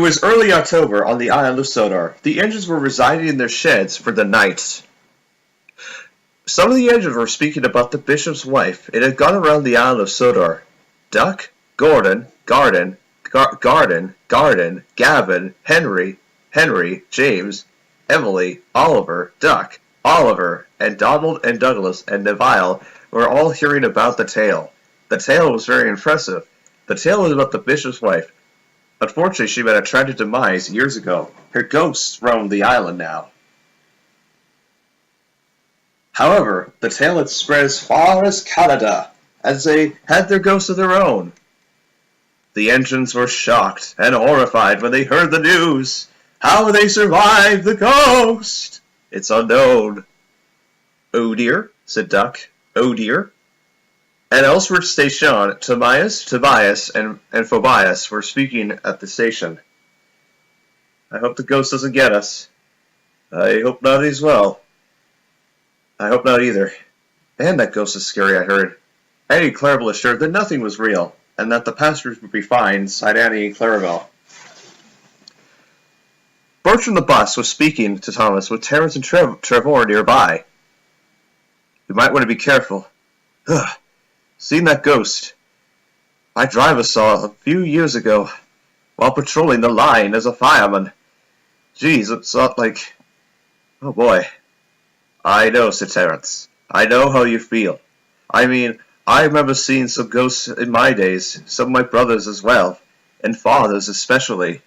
It was early October on the island of Sodor. The engines were residing in their sheds for the night. Some of the engines were speaking about the bishop's wife. It had gone around the island of Sodor. Duck, Gordon, Garden, Gavin, Henry, James, Emily, Oliver, Duck, Oliver, and Donald and Douglas and Neville were all hearing about the tale. The tale was very impressive. The tale was about the bishop's wife. Unfortunately, she met a tragic demise years ago. Her ghosts roam the island now. However, the tale had spread as far as Canada, as they had their ghosts of their own. The engines were shocked and horrified when they heard the news. How would they survive the ghost? It's unknown. Oh dear, said Duck. Oh dear. At Ellsworth Station, Tobias, and Phobias were speaking at the station. I hope the ghost doesn't get us. I hope not as well. I hope not either. Man, that ghost is scary, I heard. Annie and Clarabelle assured that nothing was real, and that the passengers would be fine, sighed Annie and Clarabelle. Bertram the bus was speaking to Thomas with Terence and Trevor nearby. You might want to be careful. Ugh. Seen that ghost. My driver saw it a few years ago while patrolling the line as a fireman. Geez, it's not like... Oh boy. I know, said Terence. I know how you feel. I mean, I remember seeing some ghosts in my days, some of my brothers as well, and fathers especially.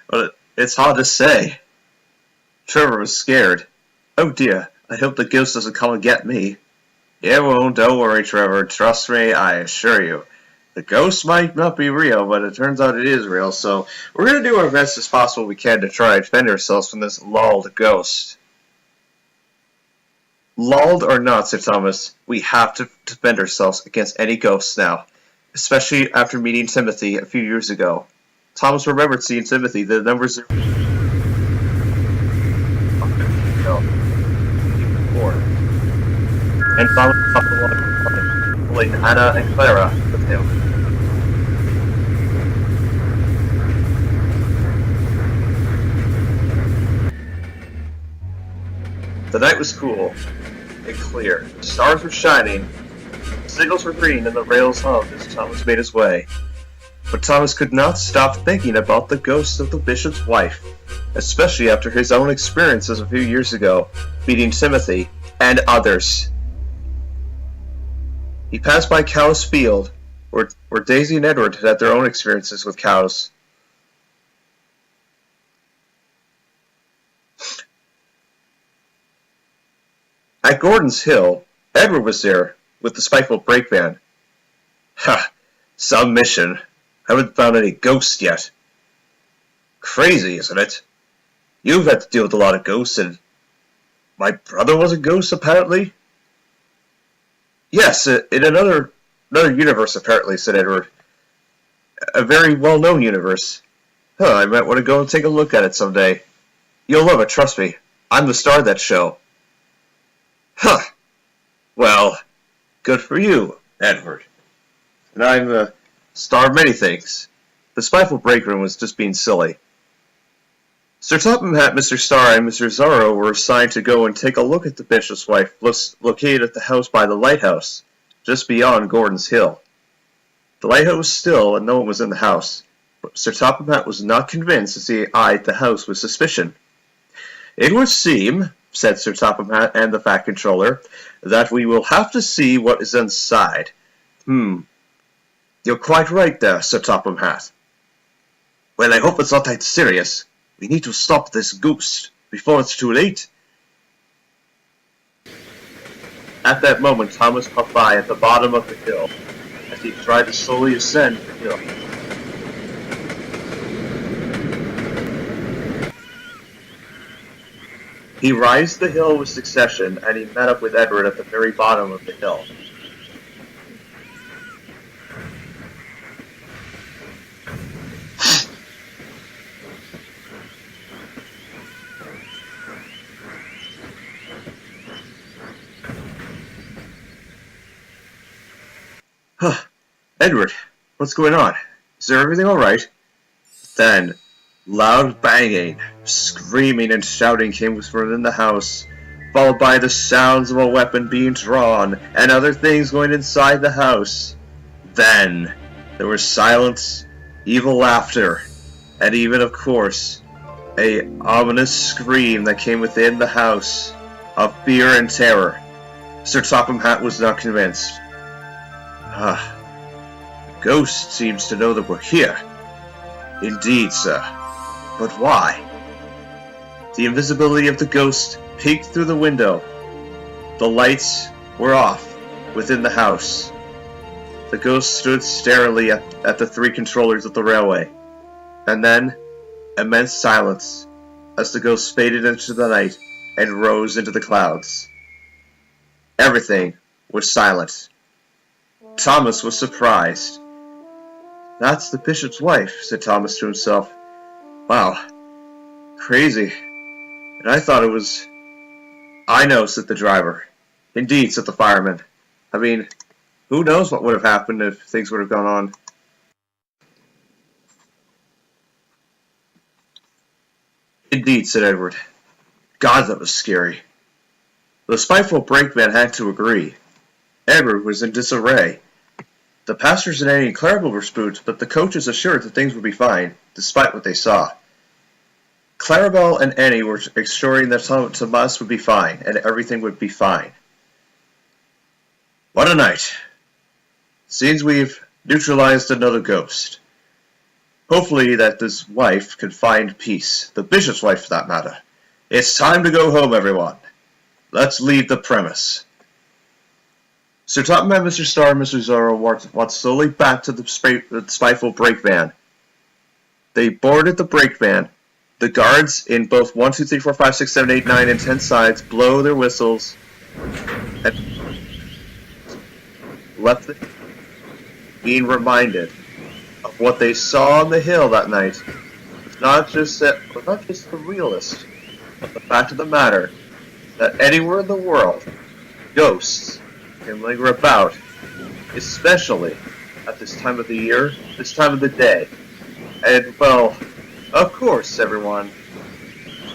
But it's hard to say. Trevor was scared. Oh dear, I hope the ghost doesn't come and get me. It won't, don't worry, Trevor. Trust me, I assure you. The ghost might not be real, but it turns out it is real, so we're going to do our best as possible we can to try and defend ourselves from this lulled ghost. Lulled or not, said Thomas, we have to defend ourselves against any ghosts now, especially after meeting Timothy a few years ago. Thomas remembered seeing Timothy. The numbers are... and followed up along pulling Anna and Clara with him. The night was cool and clear. The stars were shining, the signals were green, and the rails hummed as Thomas made his way. But Thomas could not stop thinking about the ghost of the bishop's wife, especially after his own experiences a few years ago, meeting Timothy and others. He passed by Cow's Field, where Daisy and Edward had their own experiences with cows. At Gordon's Hill, Edward was there with the spiteful brakeman. Ha! Some mission. Haven't found any ghosts yet. Crazy, isn't it? You've had to deal with a lot of ghosts, and my brother was a ghost, apparently? Yes, in another universe, apparently, said Edward. A very well-known universe. Huh, I might want to go and take a look at it someday. You'll love it, trust me. I'm the star of that show. Huh. Well, good for you, Edward. And I'm the star of many things. The spiteful brakeman was just being silly. Sir Topham Hatt, Mr. Starr, and Mr. Zorro were assigned to go and take a look at the bishop's wife, located at the house by the lighthouse, just beyond Gordon's Hill. The lighthouse was still, and no one was in the house, but Sir Topham Hatt was not convinced as he eyed the house with suspicion. It would seem, said Sir Topham Hatt and the Fat Controller, that we will have to see what is inside. You're quite right there, Sir Topham Hatt. Well, I hope it's not that serious. We need to stop this ghost before it's too late. At that moment, Thomas popped by at the bottom of the hill as he tried to slowly ascend the hill. He rised the hill with succession, and he met up with Edward at the very bottom of the hill. Edward, what's going on? Is everything alright? Then, Loud banging, screaming, and shouting came from within the house, followed by the sounds of a weapon being drawn and other things going inside the house. Then there was silence, evil laughter, and even, of course, a ominous scream that came within the house of fear and terror. Sir Topham Hatt was not convinced. The ghost seems to know that we're here. Indeed, sir. But why? The invisibility of the ghost peeked through the window. The lights were off within the house. The ghost stood starily at the three controllers of the railway. And then, immense silence as the ghost faded into the night and rose into the clouds. Everything was silent. Thomas was surprised. "That's the bishop's wife," said Thomas to himself. "Wow, crazy. And I thought it was..." "I know," said the driver. "Indeed," said the fireman. "I mean, who knows what would have happened if things would have gone on." "Indeed," said Edward. "God, that was scary." The spiteful brakeman had to agree. Edward was in disarray. The pastors and Annie and Clarabelle were spooked, but the coaches assured that things would be fine, despite what they saw. Clarabelle and Annie were assuring that Tomas would be fine, and everything would be fine. What a night. Seems we've neutralized another ghost. Hopefully that this wife can find peace, the bishop's wife for that matter. It's time to go home, everyone. Let's leave the premise. Sir Topham and Mr. Starr and Mr. Zorro walked slowly back to the spiteful brakeman. They boarded the brakeman. The guards in both 1, 2, 3, 4, 5, 6, 7, 8, 9, and 10 sides blow their whistles and left the being reminded of what they saw on the hill that night. Was not just the realist, but the fact of the matter that anywhere in the world, ghosts can linger about, especially at this time of the year, this time of the day. And, well, of course, everyone,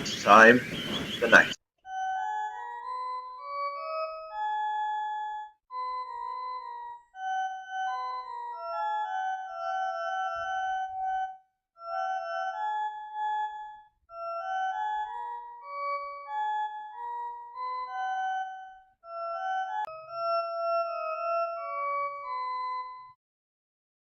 it's time, the night.